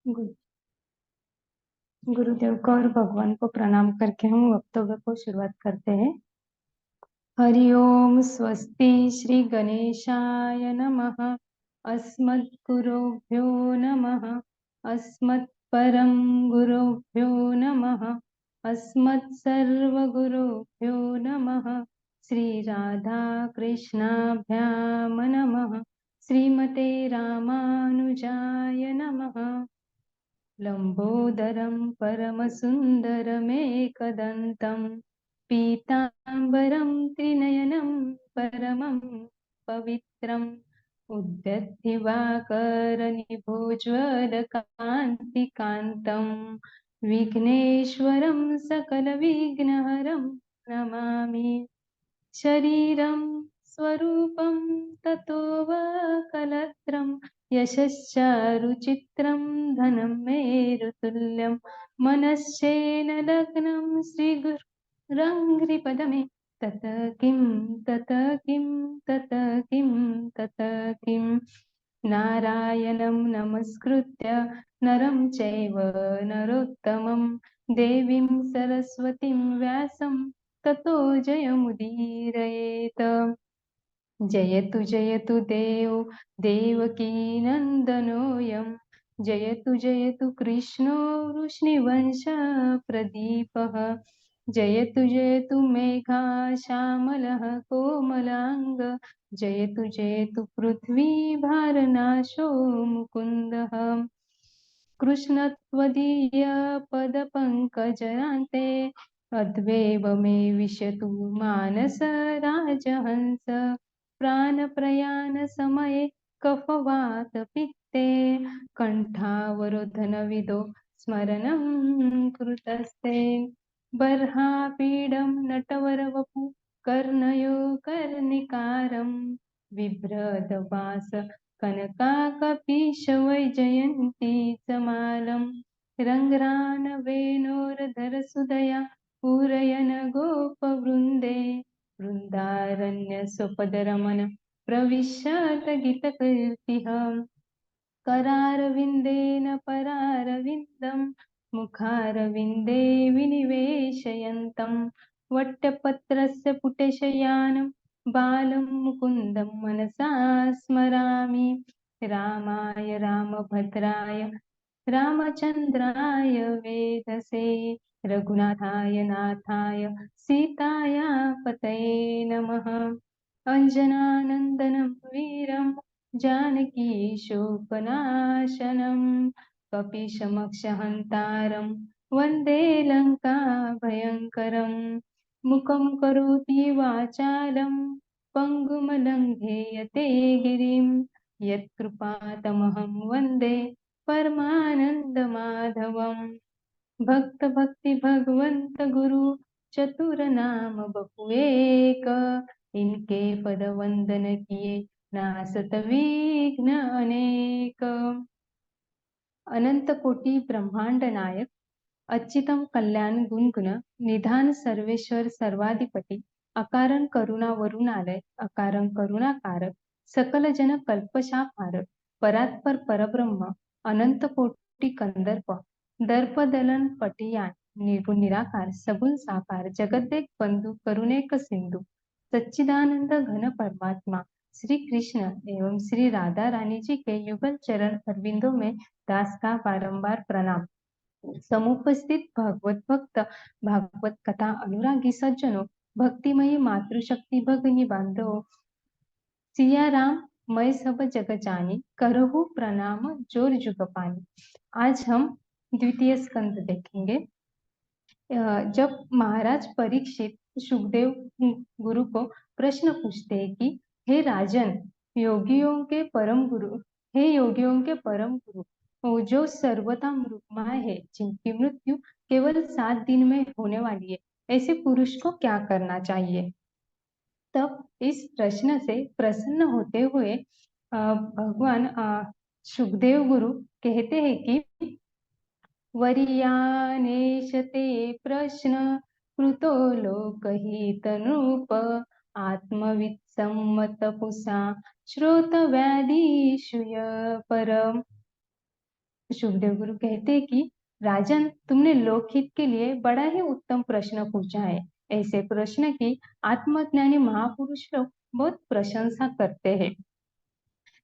गुरु गुरुदेव को और भगवान को प्रणाम करके हम वक्तव्य को शुरुआत करते हैं। हरि ओम स्वस्ति श्री गणेशाय नमः। अस्मद्गुरुभ्यो नमः। अस्मत्परं गुरुभ्यो नमः। अस्मत्सर्वगुरुभ्यो नमः। श्री राधा कृष्णाभ्यां नमः। श्रीमते रामानुजाय नमः। लंबोदरं परमसुन्दरमेकदन्तं पीताम्बरं त्रिनयनं परमं पवित्रम् उद्धृतिवाकरनिभोज्वलकान्तिकान्तं विघ्नेश्वरं सकलविघ्नहरं नमामि। शरीरं स्वरूपं ततो वा कलत्रं यशश्चारुचित्रं धनं मेरुतुल्यं मनश्चेन लग्नं श्रीगुरुरङ्घ्रिपदमे तत किं तत किं तत किं तत किं नारायणं नमस्कृत्य नरं चैव नरोत्तमं देवीं सरस्वतीं व्यासं ततो जयमुदीरयेत। जयतु देव देवकी नन्दनोऽयं जयतु कृष्णो वृष्णिवंश प्रदीपः जयतु मेघा श्यामलः कोमलांग जयतु पृथ्वी भारनाशो मुकुन्दः कृष्णत्वदीय पदपङ्कजनान्ते अद्वैव मे विशतु मानस राजहंस प्राणप्रयाणसमये कफवात पित्ते कण्ठावरोधनविदो स्मरणं कृतस्ते बर्हापीडं नटवरवपु कर्णयो कर्णिकारं बिभ्रदवास कनकाकपीशवैजयन्ती समालं रङ्ग्रानवेणोरधरसुदया पूरयन गोपवृन्दे वृन्दारण्यस्वपदरमण प्रविशत गीतकीर्तिः करारविन्देन परारविन्दं मुखारविन्दे विनिवेशयन्तं वट्टपत्रस्य पुटशयानं बालं मुकुन्दं मनसा स्मरामि रामाय रामभद्राय रामचन्द्राय वेधसे रघुनाथाय नाथाय सीताया पतये नमः अञ्जनानन्दनं वीरं जानकी शोकनाशनं कपीशमक्षहन्तारं वन्दे लङ्काभयङ्करं मुखं करोति वाचालं पङ्गुमलङ्घयते गिरिं यत्कृपातमहं वन्दे परमानन्दमाधवम् भक्त भक्ति भगवंत गुरु चतुर नाम बहु एक इनके पद वंदन किए नासत विघ्न अनेक अनंत कोटि ब्रह्मांड नायक अच्युतम कल्याण गुणगुण निधान सर्वेश्वर सर्वाधिपती अकारण करुणा वरुणालय अकारण करुणाकारक सकल जन कल्पशापारक परात्पर परब्रह्म अनंत कोटि कंदर्प दर्पदलन पटियान निर्गुण निराकार सगुण साकार जगद्देक बंधु करुणेक सिंधु सच्चिदानंद घन परमात्मा श्री कृष्ण एवं श्री राधा रानी जी के युगल चरण अरविंदों में दास का बारंबार प्रणाम। समुपस्थित भागवत भक्त भागवत कथा अनुरागी सज्जनों भक्तिमयी मातृशक्ति भगिनी बांधवों सिया राम मैं सब जग जानी करहु प्रणाम जोर जुग पानी। आज हम द्वितीय स्कंद देखेंगे। जब महाराज परीक्षित सुखदेव गुरु को प्रश्न पूछते हैं कि हे राजन योगियों के परम गुरु हे योगियों के परम गुरु जो सर्वथा मृतमाय है जिनकी मृत्यु केवल 7 दिन में होने वाली है ऐसे पुरुष को क्या करना चाहिए। तब इस प्रश्न से प्रसन्न होते हुए भगवान सुखदेव गुरु कहते हैं कि वरियानेश ते प्रश्न कृतो लोकहितनृप आत्मवित्सम्मत पुषा श्रोतव्याधीषुय परम। सुखदेव गुरु कहते हैं कि राजन, तुमने लोकहित के लिए बड़ा ही उत्तम प्रश्न पूछा है। ऐसे प्रश्न की आत्मज्ञानी महापुरुष लोग बहुत प्रशंसा करते हैं।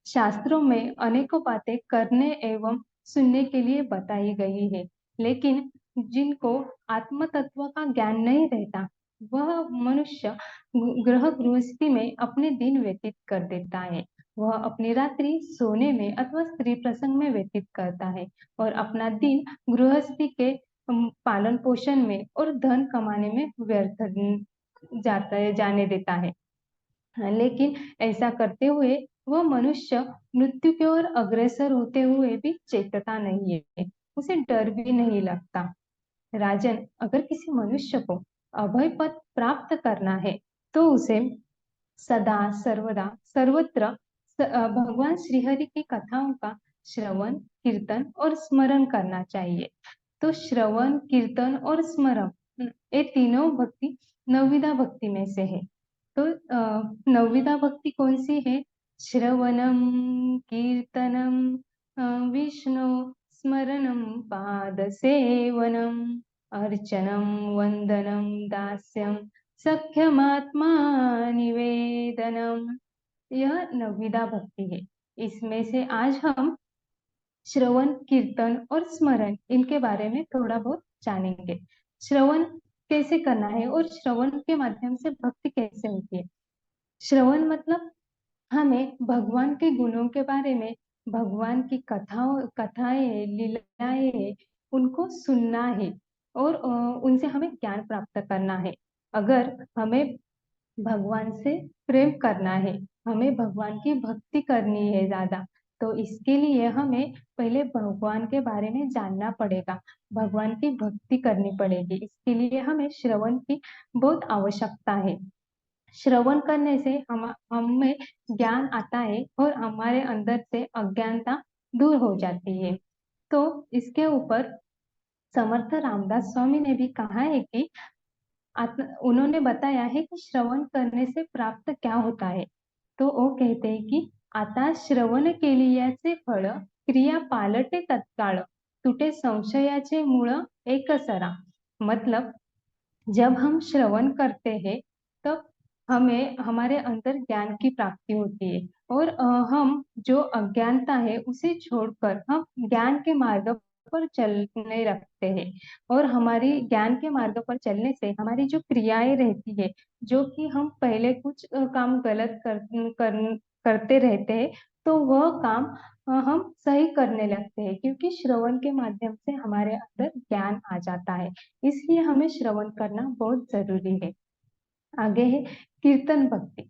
शास्त्रों में अनेकों बातें करने एवं सुनने के लिए बताई गई है, लेकिन जिनको आत्म तत्व का ज्ञान नहीं रहता, वह मनुष्य ग्रह गृहस्थी में अपने दिन व्यतीत कर देता है। वह अपनी रात्रि सोने में अथवा स्त्री प्रसंग में व्यतीत करता है और अपना दिन गृहस्थी के पालन पोषण में और धन कमाने में व्यर्थ जाने देता है। लेकिन ऐसा करते हुए वह मनुष्य मृत्यु की ओर अग्रसर होते हुए भी चेतता नहीं है, उसे डर भी नहीं लगता। राजन, अगर किसी मनुष्य को अभय पद प्राप्त करना है तो उसे सदा सर्वदा सर्वत्र भगवान श्रीहरि की कथाओं का श्रवण, कीर्तन और स्मरण करना चाहिए। तो श्रवण, कीर्तन और स्मरण, ये तीनों भक्ति नवविधा भक्ति में से है। तो नवविधा भक्ति कौन सी है? श्रवणम, कीर्तनम, विष्णु स्मरणम, पाद सेवनम, अर्चनम, वंदनम, दास्यम, सख्यमात्मा निवेदनम। यह नवविधा भक्ति है। इसमें से आज हम श्रवण, कीर्तन और स्मरण, इनके बारे में थोड़ा बहुत जानेंगे। श्रवण कैसे करना है और श्रवण के माध्यम से भक्ति कैसे होती है। श्रवण मतलब हमें भगवान के गुणों के बारे में, भगवान की कथाएं, लीलाएं, उनको सुनना है और उनसे हमें ज्ञान प्राप्त करना है। अगर हमें भगवान से प्रेम करना है, हमें भगवान की भक्ति करनी है ज्यादा, तो इसके लिए हमें पहले भगवान के बारे में जानना पड़ेगा, भगवान की भक्ति करनी पड़ेगी। इसके लिए हमें श्रवण की बहुत आवश्यकता है। श्रवण करने से हमें ज्ञान आता है और हमारे अंदर से अज्ञानता दूर हो जाती है। तो इसके ऊपर समर्थ रामदास स्वामी ने भी कहा है कि उन्होंने बताया है कि श्रवण करने से प्राप्त क्या होता है। तो वो कहते हैं कि आता श्रवण केलियाचे फळ, क्रिया पालटे तत्काळ, तुटे संशयाचे मूळ एकसरा। मतलब जब हम श्रवण करते हैं तब हमें हमारे अंदर ज्ञान की प्राप्ति होती है और हम जो अज्ञानता है उसे छोड़कर हम ज्ञान के मार्ग पर चलने लगते हैं। और हमारी ज्ञान के मार्ग पर चलने से हमारी जो क्रियाएं रहती है, जो कि हम पहले कुछ काम गलत करते रहते हैं, तो वह काम हम सही करने लगते हैं, क्योंकि श्रवण के माध्यम से हमारे अंदर ज्ञान आ जाता है। इसलिए हमें श्रवण करना बहुत जरूरी है। आगे है कीर्तन भक्ति।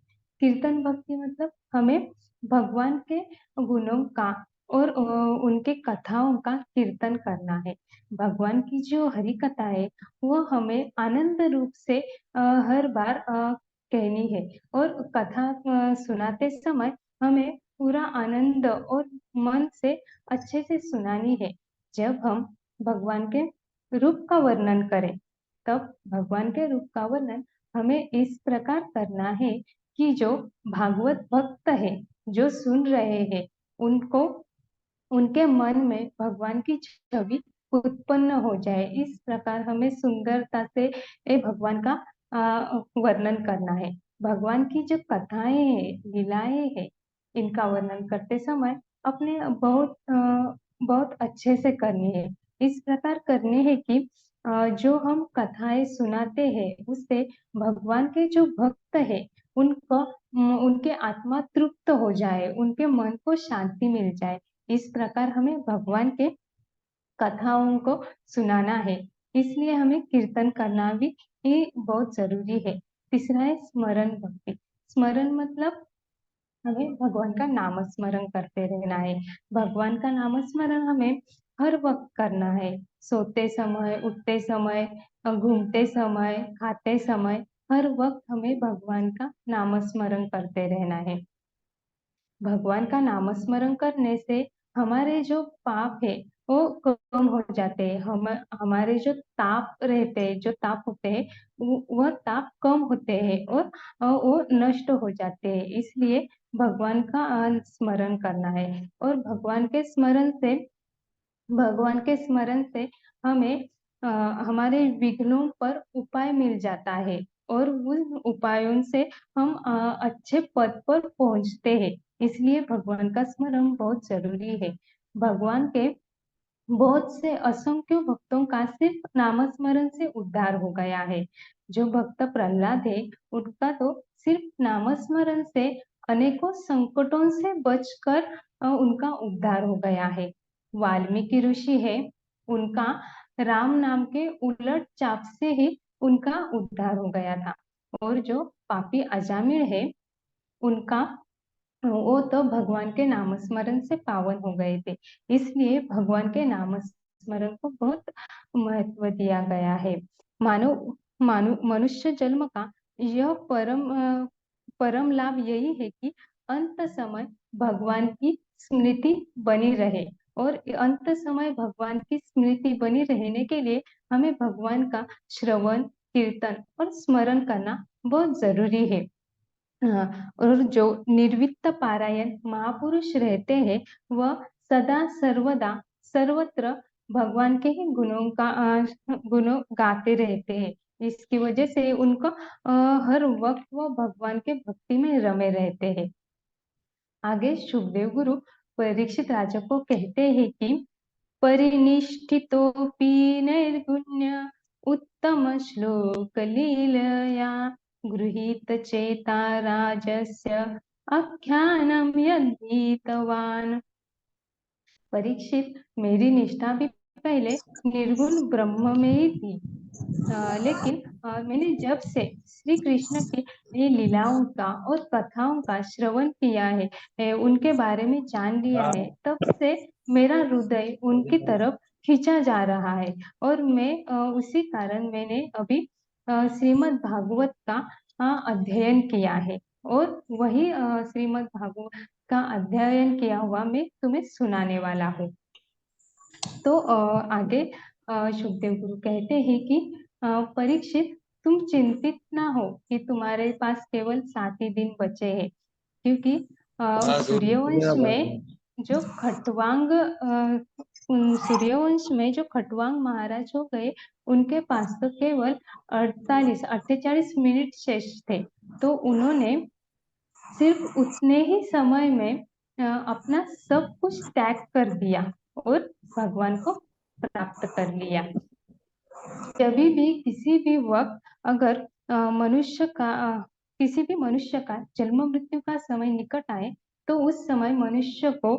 कीर्तन भक्ति मतलब हमें भगवान के गुणों का और उनके कथाओं का कीर्तन करना है। भगवान की जो हरि कथा है वो हमें आनंद रूप से हर बार कहनी है और कथा सुनाते समय हमें पूरा आनंद और मन से अच्छे से सुनानी है। जब हम भगवान के रूप का वर्णन करें, तब भगवान के रूप का वर्णन हमें इस प्रकार करना है कि जो भागवत भक्त है, जो सुन रहे हैं, उनको उनके मन में भगवान की छवि उत्पन्न हो जाए। इस प्रकार हमें सुंदरता से ये भगवान का वर्णन करना है। भगवान की जो कथाएं हैं, लीलाएं हैं, इनका वर्णन करते समय अपने बहुत अच्छे से करनी है। इस प्रकार करनी है कि जो हम कथाएं सुनाते हैं उससे भगवान के जो भक्त है उनको उनके आत्मा तृप्त हो जाए, उनके मन को शांति मिल जाए। इस प्रकार हमें भगवान के कथाओं को सुनाना है। इसलिए हमें कीर्तन करना भी ये बहुत जरूरी है। तीसरा है स्मरण भक्ति। स्मरण मतलब हमें भगवान का नाम स्मरण करते रहना है। भगवान का नाम स्मरण हमें हर वक्त करना है। सोते समय, उठते समय, घूमते समय, खाते समय, हर वक्त हमें भगवान का नाम स्मरण करते रहना है। भगवान का नाम स्मरण करने से हमारे जो पाप है वो कम हो जाते हैं। हम हमारे जो ताप रहते हैं, जो ताप होते हैं, वह ताप कम होते हैं और वो नष्ट हो जाते हैं। इसलिए भगवान का स्मरण करना है और भगवान के स्मरण से भगवान के स्मरण से हमें अ, हमारे विघ्नों पर उपाय मिल जाता है और उन उपायों से हम अच्छे पद पर पहुंचते हैं। इसलिए भगवान का स्मरण बहुत जरूरी है। भगवान के बहुत से असंख्य भक्तों का सिर्फ नामस्मरण से उद्धार हो गया है। जो भक्त प्रहलाद है, उनका तो सिर्फ नामस्मरण से अनेकों संकटों से बचकर उनका उद्धार हो गया है। वाल्मीकि ऋषि है, उनका राम नाम के उलट चाप से ही उनका उद्धार हो गया था। और जो पापी अजामिल है, उनका वो तो भगवान के नामस्मरण से पावन हो गए थे। इसलिए भगवान के नामस्मरण को बहुत महत्व दिया गया है। मानव मानव मनुष्य जन्म का यह परम लाभ यही है कि अंत समय भगवान की स्मृति बनी रहे। और अंत समय भगवान की स्मृति बनी रहने के लिए हमें भगवान का श्रवण, कीर्तन और स्मरण करना बहुत जरूरी है। और जो निर्वित्त पारायण महापुरुष रहते हैं, वह सदा सर्वदा सर्वत्र भगवान के ही गुणों गाते रहते हैं। इसकी वजह से उनको हर वक्त वो भगवान के भक्ति में रमे रहते हैं। आगे शुभदेव गुरु परीक्षित राजा को कहते हैं कि परिनिष्ठितोऽपि नैर्गुण्य उत्तम श्लोक लीलया गृहीतचेता राजस्य आख्यानं यद्गीतवान्। परीक्षित, मेरी निष्ठा भी पहले निर्गुण ब्रह्म में ही थी। लेकिन मैंने जब से श्री कृष्ण की ये लीलाओं का और कथाओं का श्रवण किया है, उनके बारे में जान लिया है, तब से मेरा हृदय उनकी तरफ खींचा जा रहा है। और मैं उसी कारण मैंने अभी श्रीमद् भागवत का अध्ययन किया है। और वही श्रीमद् भागवत का अध्ययन किया हुआ मैं तुम्हें सुनाने वाला हूँ। तो आगे सुखदेव गुरु कहते हैं कि परीक्षित, तुम चिंतित ना हो कि तुम्हारे पास केवल 7 ही दिन बचे हैं। क्योंकि सूर्यवंश में जो खटवांग सूर्यवंश में जो खटवांग महाराज हो गए, उनके पास तो केवल 48 मिनट शेष थे। तो उन्होंने सिर्फ उतने ही समय में अपना सब कुछ त्याग कर दिया और भगवान को प्राप्त कर लिया। कभी भी किसी भी वक्त अगर किसी भी मनुष्य का जन्म मृत्यु का समय निकट आए, तो उस समय मनुष्य को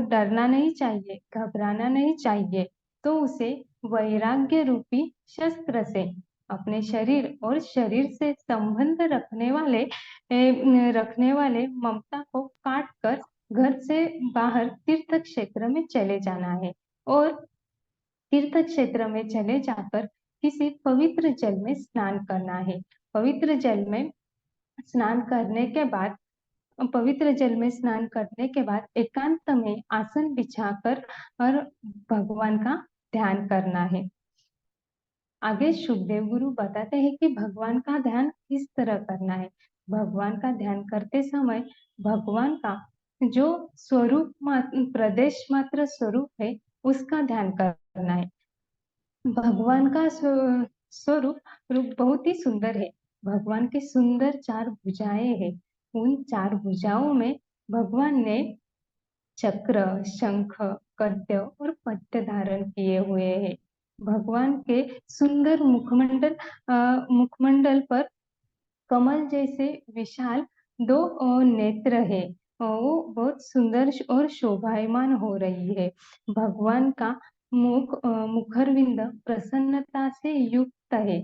डरना नहीं चाहिए, घबराना नहीं चाहिए। तो उसे वैराग्य रूपी शस्त्र से अपने शरीर और शरीर से संबंध रखने वाले ममता को काट कर घर से बाहर तीर्थ क्षेत्र में चले जाना है। और तीर्थ क्षेत्र में चले जाकर किसी पवित्र जल में स्नान करना है। पवित्र जल में स्नान करने के बाद पवित्र जल में स्नान करने के बाद एकांत में आसन बिछाकर और भगवान का ध्यान करना है। आगे सुखदेव गुरु बताते हैं कि भगवान का ध्यान किस तरह करना है। भगवान का ध्यान करते समय भगवान का जो प्रदेश मात्र स्वरूप है, उसका ध्यान करना है। भगवान का स्वरूप रूप बहुत ही सुंदर है। भगवान की सुंदर 4 भुजाएं हैं। उन 4 भुजाओं में भगवान ने चक्र, शंख, गद्य और पद्य धारण किए हुए हैं। भगवान के सुंदर मुखमंडल पर कमल जैसे विशाल 2 नेत्र है। वो बहुत सुंदर और शोभायमान हो रही है। भगवान का मुखरविंद प्रसन्नता से युक्त है।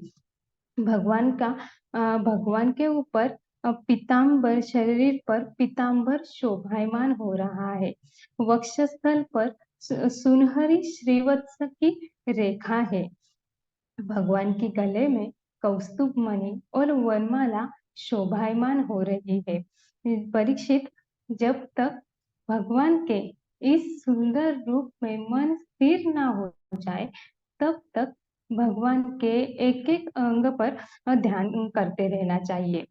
भगवान के ऊपर पीतांबर शरीर पर पीतांबर शोभायमान हो रहा है। वक्षस्थल पर सुनहरी श्रीवत्स की रेखा है। भगवान के गले में कौस्तुभ मणि और वनमाला शोभायमान हो रही है। परीक्षित, जब तक भगवान के इस सुंदर रूप में मन स्थिर ना हो जाए, तब तक भगवान के एक एक अंग पर ध्यान करते रहना चाहिए।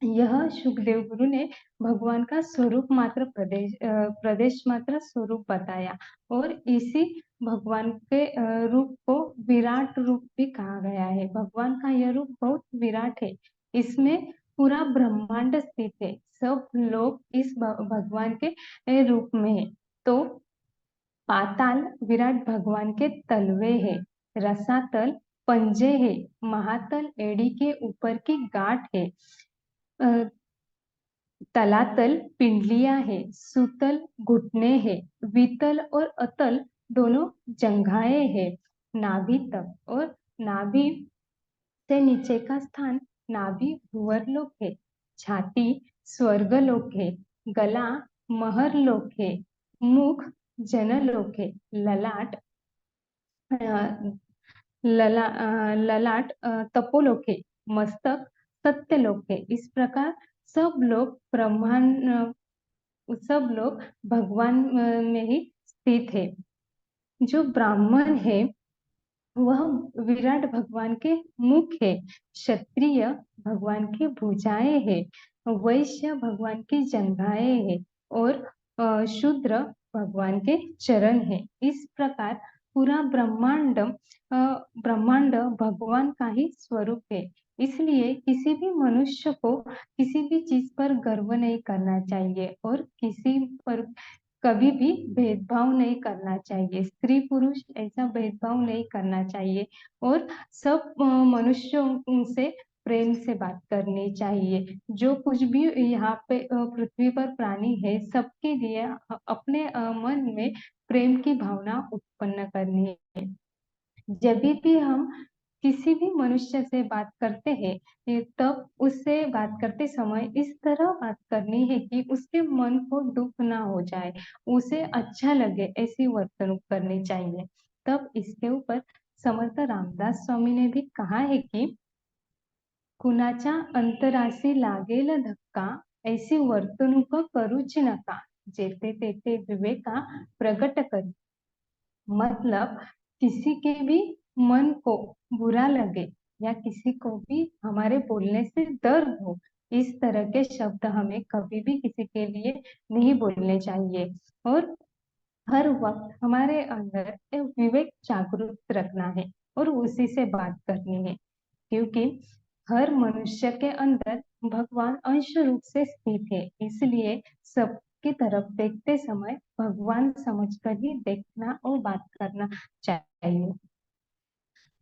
यह सुखदेव गुरु ने भगवान का स्वरूप मात्र प्रदेश मात्र स्वरूप बताया और इसी भगवान के रूप को विराट रूप भी कहा गया है। भगवान का यह रूप बहुत विराट है। इसमें पूरा ब्रह्मांड स्थित है। सब लोग इस भगवान के रूप में है। तो पाताल विराट भगवान के तलवे है, रसातल पंजे है, महातल एड़ी के ऊपर की गांठ है, तलातल पिंडलियां है, सुतल घुटने है, वितल और अतल दोनों जंघाएं है, नाभि तक और नाभि से नीचे का स्थान नाभि भूवरलोक है, छाती स्वर्गलोक है, गला महरलोक है, मुख जनलोक है, ललाट तपोलोक है, मस्तक सत्यलोक है। इस प्रकार सब लोग भगवान में ही स्थित है। जो ब्राह्मण है वह विराट भगवान के मुख है, क्षत्रिय भगवान की भुजाएं है, वैश्य भगवान की जंघाएं है और शूद्र भगवान के चरण है। इस प्रकार पूरा ब्रह्मांड भगवान का ही स्वरूप है। इसलिए किसी भी मनुष्य को किसी भी चीज पर गर्व नहीं करना चाहिए और किसी पर कभी भी भेदभाव नहीं करना चाहिए। स्त्री पुरुष ऐसा भेदभाव नहीं करना चाहिए और सब मनुष्यों से प्रेम से बात करनी चाहिए। जो कुछ भी यहाँ पे पृथ्वी पर प्राणी है सबके लिए अपने मन में प्रेम की भावना उत्पन्न करनी है। जब भी हम किसी भी मनुष्य से बात करते हैं तब उससे बात करते समय इस तरह बात करनी है कि उसके मन को दुख ना हो जाए, उसे अच्छा लगे, ऐसी वर्तणूक करनी चाहिए। तब इसके ऊपर समर्थ रामदास स्वामी ने भी कहा है कि कुणाच्या अंतराशी लागेल धक्का, ऐसी वर्तणूक करूच नका, जेते तेथे विवेका प्रगट करी। मतलब किसी के भी मन को बुरा लगे या किसी को भी हमारे बोलने से डर हो, इस तरह के शब्द हमें कभी भी किसी के लिए नहीं बोलने चाहिए और हर वक्त हमारे अंदर एक विवेक जागरूक रखना है और उसी से बात करनी है। क्योंकि हर मनुष्य के अंदर भगवान अंश रूप से स्थित है। इसलिए सबकी तरफ देखते समय भगवान समझकर ही देखना और बात करना चाहिए।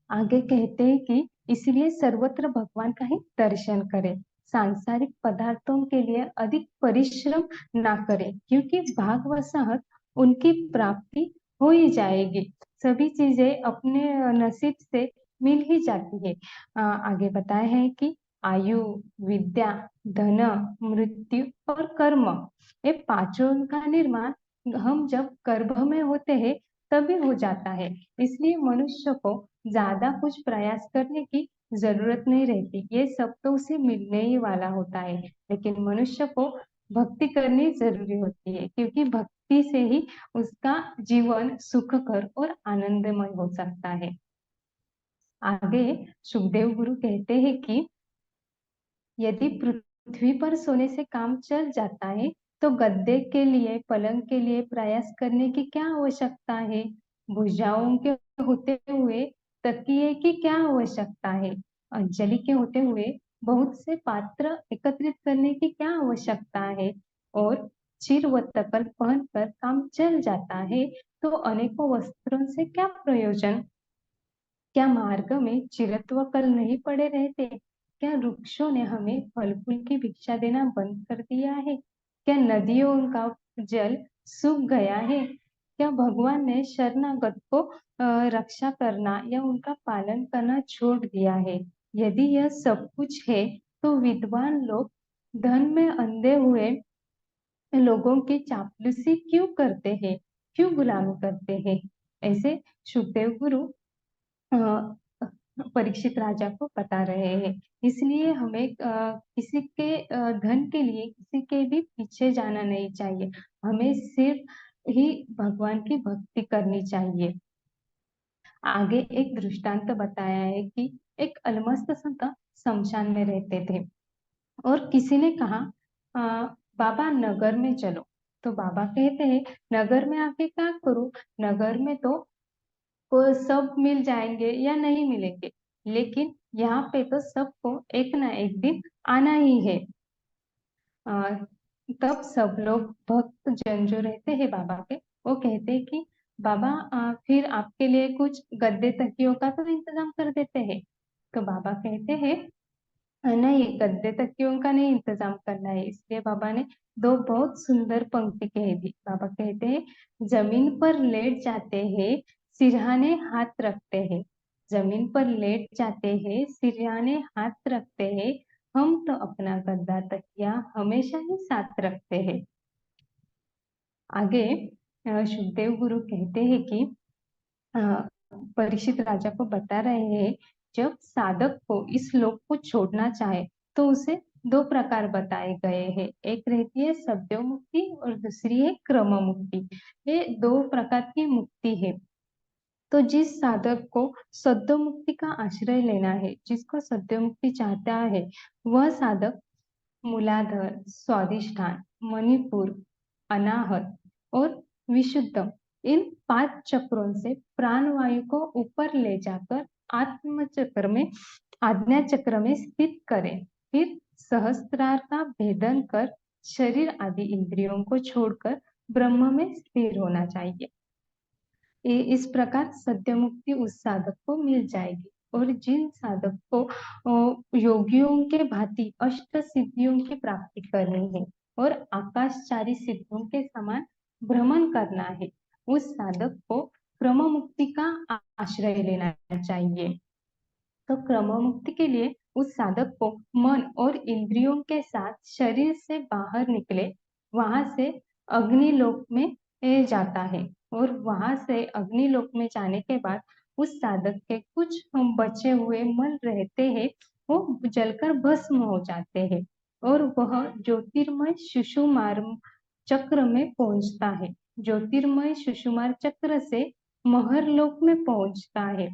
आगे कहते हैं कि इसलिए सर्वत्र भगवान का ही दर्शन करें, सांसारिक पदार्थों के लिए अधिक परिश्रम ना करें, क्योंकि भाग वसाहत उनकी प्राप्ति हो ही जाएगी। सभी चीजें अपने नसीब से मिल ही जाती है। आगे बताए हैं कि आयु, विद्या, धन, मृत्यु और कर्म, ये पांचों का निर्माण हम जब गर्भ में होते हैं तभी हो जाता है। इसलिए मनुष्य को ज्यादा कुछ प्रयास करने की जरूरत नहीं रहती, ये सब तो उसे मिलने ही वाला होता है। लेकिन मनुष्य को भक्ति करनी जरूरी होती है, क्योंकि भक्ति से ही उसका जीवन सुखकर और आनंदमय हो सकता है। आगे सुखदेव गुरु कहते हैं कि यदि पृथ्वी पर सोने से काम चल जाता है तो गद्दे के लिए, पलंग के लिए प्रयास करने की क्या आवश्यकता है? भुजाओं के होते हुए तकिए की क्या आवश्यकता है? अंजलि के होते हुए बहुत से पात्र एकत्रित करने की क्या आवश्यकता है? और चिर व तकल पहनकर काम चल जाता है तो अनेकों वस्त्रों से क्या प्रयोजन? क्या मार्ग में चिरत्व कल नहीं पड़े रहते? क्या वृक्षों ने हमें फल फूल की भिक्षा देना बंद कर दिया है? क्या नदियों का जल सूख गया है? क्या भगवान ने शरणागत को रक्षा करना या उनका पालन करना छोड़ दिया है? यदि यह सब कुछ है तो विद्वान लोग धन में अंधे हुए लोगों की चापलूसी क्यों करते हैं, क्यों गुलामी करते हैं? ऐसे सुखदेव गुरु परीक्षित राजा को बता रहे हैं। इसलिए हमें किसी के धन के लिए किसी के भी पीछे जाना नहीं चाहिए। हमें सिर्फ ही भगवान की भक्ति करनी चाहिए। आगे एक दृष्टांत बताया है कि एक अलमस्त संत शमशान में रहते थे। और किसी ने कहा बाबा नगर में चलो। तो बाबा कहते हैं नगर में आके क्या करूं, नगर में तो को सब मिल जाएंगे या नहीं मिलेंगे, लेकिन यहाँ पे तो सबको एक ना एक दिन आना ही है। अ, तब सब लोग भक्त जन जो रहते हैं बाबा के, वो कहते हैं कि बाबा फिर आपके लिए कुछ गद्दे तकियों का तो इंतजाम कर देते हैं। तो बाबा कहते हैं नहीं, गद्दे तकियों का नहीं इंतजाम करना है। इसलिए बाबा ने दो बहुत सुंदर पंक्ति कह दी। बाबा कहते हैं जमीन पर लेट जाते हैं, सिरहाने हाथ रखते हैं। जमीन पर लेट जाते हैं, सिरहाने हाथ रखते हैं। हम तो अपना गद्दा तकिया हमेशा ही साथ रखते हैं। आगे सुखदेव गुरु कहते हैं कि अ, परीक्षित राजा को बता रहे हैं जब साधक को इस लोक को छोड़ना चाहे तो उसे दो प्रकार बताए गए हैं। एक रहती है सद्यो मुक्ति और दूसरी है क्रम मुक्ति। ये दो प्रकार की मुक्ति है। तो जिस साधक को सद्यो मुक्ति का आश्रय लेना है, जिसको सद्यो मुक्ति चाहता है, वह साधक मूलाधार, स्वादिष्ठान, मणिपुर, अनाहत और विशुद्धम, इन 5 चक्रों से प्राणवायु को ऊपर ले जाकर आत्म चक्र में, आज्ञा चक्र में स्थित करें। फिर सहस्त्रार का भेदन कर शरीर आदि इंद्रियों को छोड़कर ब्रह्म में स्थिर होना चाहिए। इस प्रकार सत्य मुक्ति उस साधक को मिल जाएगी। और जिन साधक को योगियों के भांति अष्ट सिद्धियों की प्राप्ति करनी है और आकाशचारी सिद्धों के समान भ्रमण करना है, उस साधक को क्रम मुक्ति का आश्रय लेना चाहिए। तो क्रम मुक्ति के लिए उस साधक को मन और इंद्रियों के साथ शरीर से बाहर निकले, वहां से अग्निलोक में जाता है। और वहां से अग्निलोक में जाने के बाद उस साधक के कुछ बचे हुए मन रहते हैं, वो जलकर भस्म हो जाते हैं और वह ज्योतिर्मय सुषुमार चक्र में पहुंचता है। ज्योतिर्मय सुषुमार चक्र से महरलोक में पहुंचता है।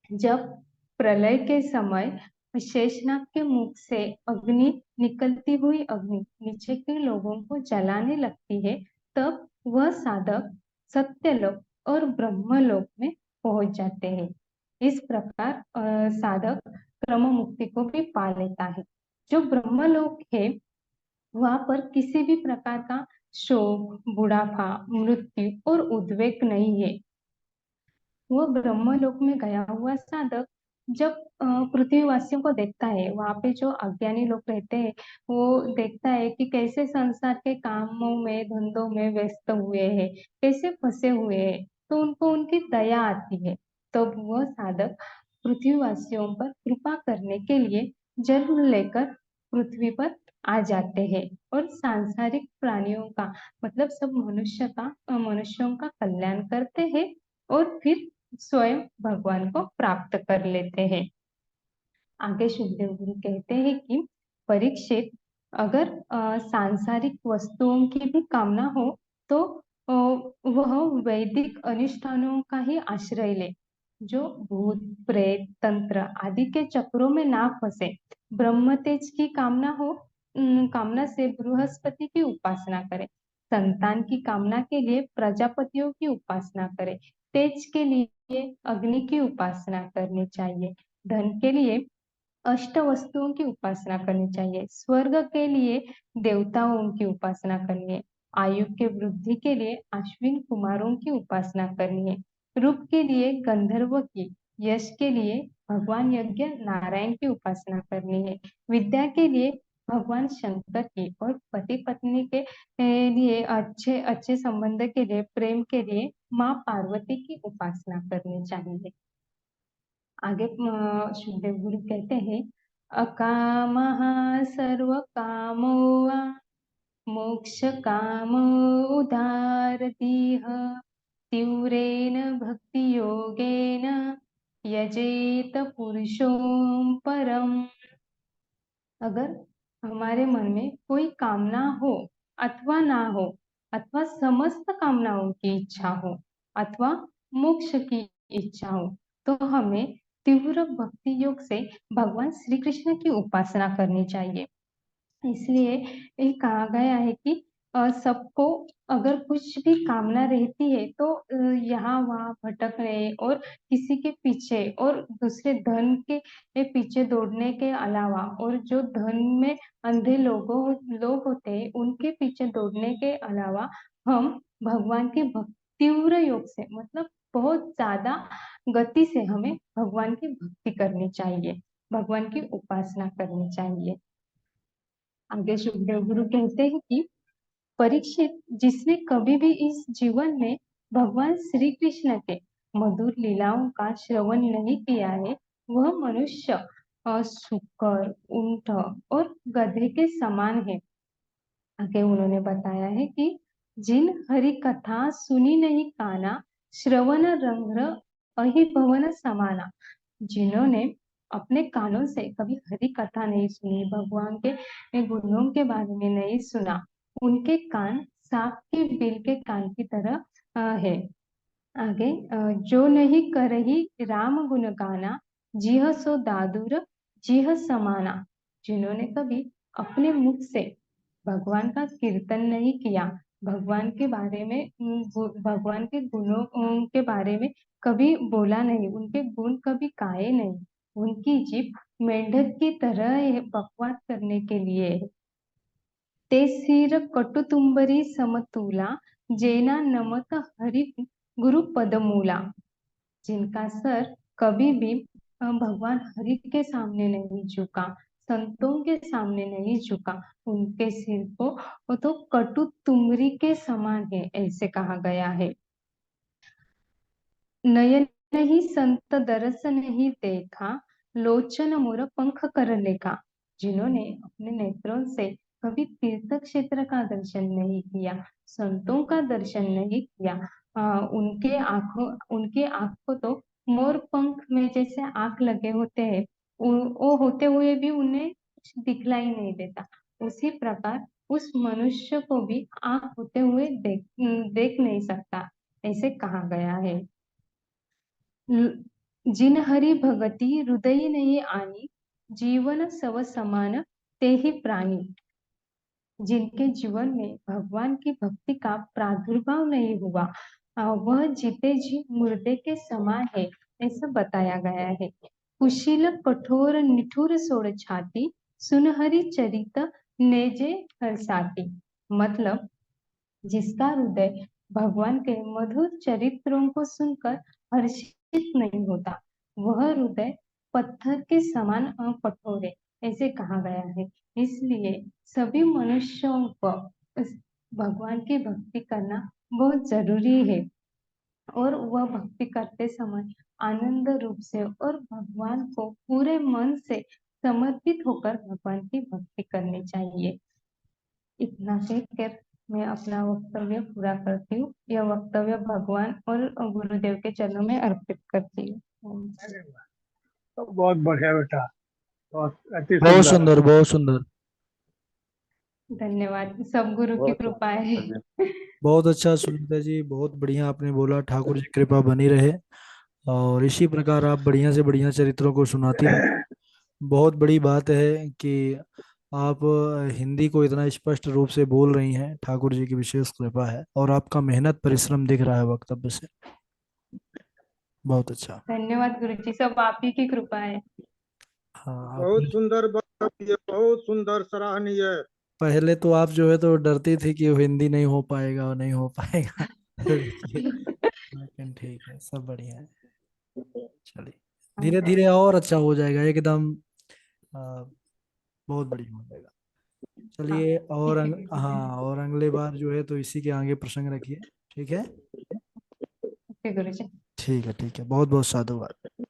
जब प्रलय के समय शेषनाग के मुख से अग्नि निकलती हुई अग्नि नीचे के लोगों को जलाने लगती है, तब वह साधक सत्यलोक और ब्रह्मलोक में पहुंच जाते हैं। इस प्रकार साधक क्रम मुक्ति को भी पा लेता है। जो ब्रह्मलोक है, वहां पर किसी भी प्रकार का शोक, बुढ़ापा, मृत्यु और उद्वेग नहीं है। वो ब्रह्मलोक में गया हुआ साधक जब पृथ्वीवासियों को देखता है, वहां पे जो अज्ञानी लोग रहते हैं, वो देखता है कि कैसे संसार के कामों में, धंधों में व्यस्त हुए हैं, कैसे फंसे हुए हैं, तो उनको उनकी दया आती है। तो वह साधक पृथ्वीवासियों पर कृपा करने के लिए जन्म लेकर पृथ्वी पर आ जाते हैं और सांसारिक प्राणियों का, मतलब सब मनुष्यों का कल्याण करते हैं और फिर स्वयं भगवान को प्राप्त कर लेते हैं। आगे सुखदेव गुरु कहते हैं कि परीक्षित, अगर सांसारिक वस्तुओं की भी कामना हो तो वह वैदिक अनुष्ठानों का ही आश्रय ले, जो भूत प्रेत तंत्र आदि के चक्रों में ना फंसे। ब्रह्म तेज की कामना हो, कामना से बृहस्पति की उपासना करे। संतान की कामना के लिए प्रजापतियों की उपासना करे। तेज के लिए अग्नि की उपासना करनी चाहिए। धन के लिए अष्ट वस्तुओं की उपासना करनी चाहिए। स्वर्ग के लिए देवताओं की उपासना करनी है। आयु के वृद्धि के लिए अश्विन कुमारों की उपासना करनी है। रूप के लिए गंधर्व की, यश के लिए भगवान यज्ञ नारायण की उपासना करनी है। विद्या के लिए भगवान शंकर की और पति पत्नी के लिए अच्छे अच्छे संबंध के लिए, प्रेम के लिए माँ पार्वती की उपासना करनी चाहिए। आगे सुखदेव गुरु कहते हैं अकामः सर्व कामो वा मोक्ष कामो उदारतीह तीव्रेन भक्ति योगेन यजेत पुरुषों परम। अगर हमारे मन में कोई कामना हो अथवा ना हो, अथवा समस्त कामनाओं की इच्छा हो, अथवा मोक्ष की इच्छा हो, तो हमें तीव्र भक्ति योग से भगवान श्री कृष्ण की उपासना करनी चाहिए। इसलिए ये कहा गया है कि सबको अगर कुछ भी कामना रहती है तो यहाँ वहाँ भटकने और किसी के पीछे और दूसरे धन के पीछे दौड़ने के अलावा, और जो धन में अंधे लोग होते हैं उनके पीछे दौड़ने के अलावा, हम भगवान की तीव्र योग से, मतलब बहुत ज्यादा गति से हमें भगवान की भक्ति करनी चाहिए, भगवान की उपासना करनी चाहिए। आगे सुखदेव गुरु कहते हैं कि परीक्षित, जिसने कभी भी इस जीवन में भगवान श्री कृष्ण के मधुर लीलाओं का श्रवण नहीं किया है, वह मनुष्य सुकर, ऊंट और गधे के समान है। आगे उन्होंने बताया है कि जिन हरि कथा सुनी नहीं काना, श्रवण रंध्र अहि भवन समाना। जिन्होंने अपने कानों से कभी हरि कथा नहीं सुनी, भगवान के गुणों के बारे में नहीं सुना, उनके कान सांप के बिल के कान की तरह है। आगे जो नहीं करही राम गुण गाना, जिह सो दादुर जिह समाना। जिन्होंने कभी अपने मुख से भगवान का कीर्तन नहीं किया, भगवान के बारे में भगवान के गुणों के बारे में कभी बोला नहीं, उनके गुण कभी गाए नहीं, उनकी जीभ मेंढक की तरह बकवास करने के लिए है। ते सिर कटुतुंबरी समतूला, जेना नमत हरि गुरु पदमूला। जिनका सर कभी भी भगवान हरि के सामने नहीं झुका, संतों के सामने नहीं झुका, उनके सिर को वो तो कटु तुमरी के समान है, ऐसे कहा गया है। नयन ही संत दरस नहीं देखा, लोचन मोर पंख कर लेखा। जिन्होंने अपने नेत्रों से कभी तीर्थ क्षेत्र का दर्शन नहीं किया, संतों का दर्शन नहीं किया, उनके आंख को तो मोर पंख में जैसे आंख लगे होते हैं, वो होते हुए भी उन्हें कुछ दिखलाई नहीं देता, उसी प्रकार उस मनुष्य को भी आंख होते हुए देख नहीं सकता, ऐसे कहा गया है। जिन हरि भगति हृदय नहीं आनी, जीवन सव समान ते ही प्राणी। जिनके जीवन में भगवान की भक्ति का प्रादुर्भाव नहीं हुआ, वह जीते जी मुर्दे के समान है, ऐसा बताया गया है। कुशील कठोर निठुर सोड़ छाती, सुनहरी चरित नेजे हरसाती। मतलब जिसका हृदय भगवान के मधुर चरित्रों को सुनकर हर्षित नहीं होता, वह हृदय पत्थर के समान कठोर है, ऐसे कहा गया है। इसलिए सभी मनुष्यों को भगवान की भक्ति करना बहुत जरूरी है, और वह भक्ति करते समय आनंद रूप से और भगवान को पूरे मन से समर्पित होकर भगवान की भक्ति करनी चाहिए। इतना कहकर मैं अपना वक्तव्य पूरा करती हूँ। यह वक्तव्य भगवान और गुरुदेव के चरणों में अर्पित करती हूँ। अरे वाह, तो बहुत बढ़िया बेटा, बहुत अति बहुत सुंदर। सुंदर, बहुत सुंदर। धन्यवाद, सब गुरु की कृपा है। बहुत अच्छा सुनीता जी, बहुत बढ़िया आपने बोला। ठाकुर जी कृपा बनी रहे और इसी प्रकार आप बढ़िया से बढ़िया चरित्रों को सुनाती रहे। बहुत बड़ी बात है कि आप हिंदी को इतना स्पष्ट रूप से बोल रही हैं, ठाकुर जी की विशेष कृपा है और आपका मेहनत परिश्रम दिख रहा है वक्तव्य से। बहुत अच्छा। धन्यवाद गुरु जी, सब आप ही की कृपा है। हाँ, बहुत सुंदर वक्तव्य, बहुत सुंदर, सराहनीय। पहले तो आप जो है तो डरती थी कि हिंदी नहीं हो पाएगा और नहीं हो पाएगा। तो देखिए, लेकिन ठीक है, सब बढ़िया है। चलिए, धीरे धीरे और अच्छा हो जाएगा एकदम। बहुत बढ़िया हो जाएगा। हाँ, चलिए, और ठीक है गुरु जी। हाँ, और अगले बार जो है तो इसी के आगे प्रसंग रखिए। ठीक है। ओके गुरु जी। ठीक है, ठीक है, बहुत बहुत साधुवाद।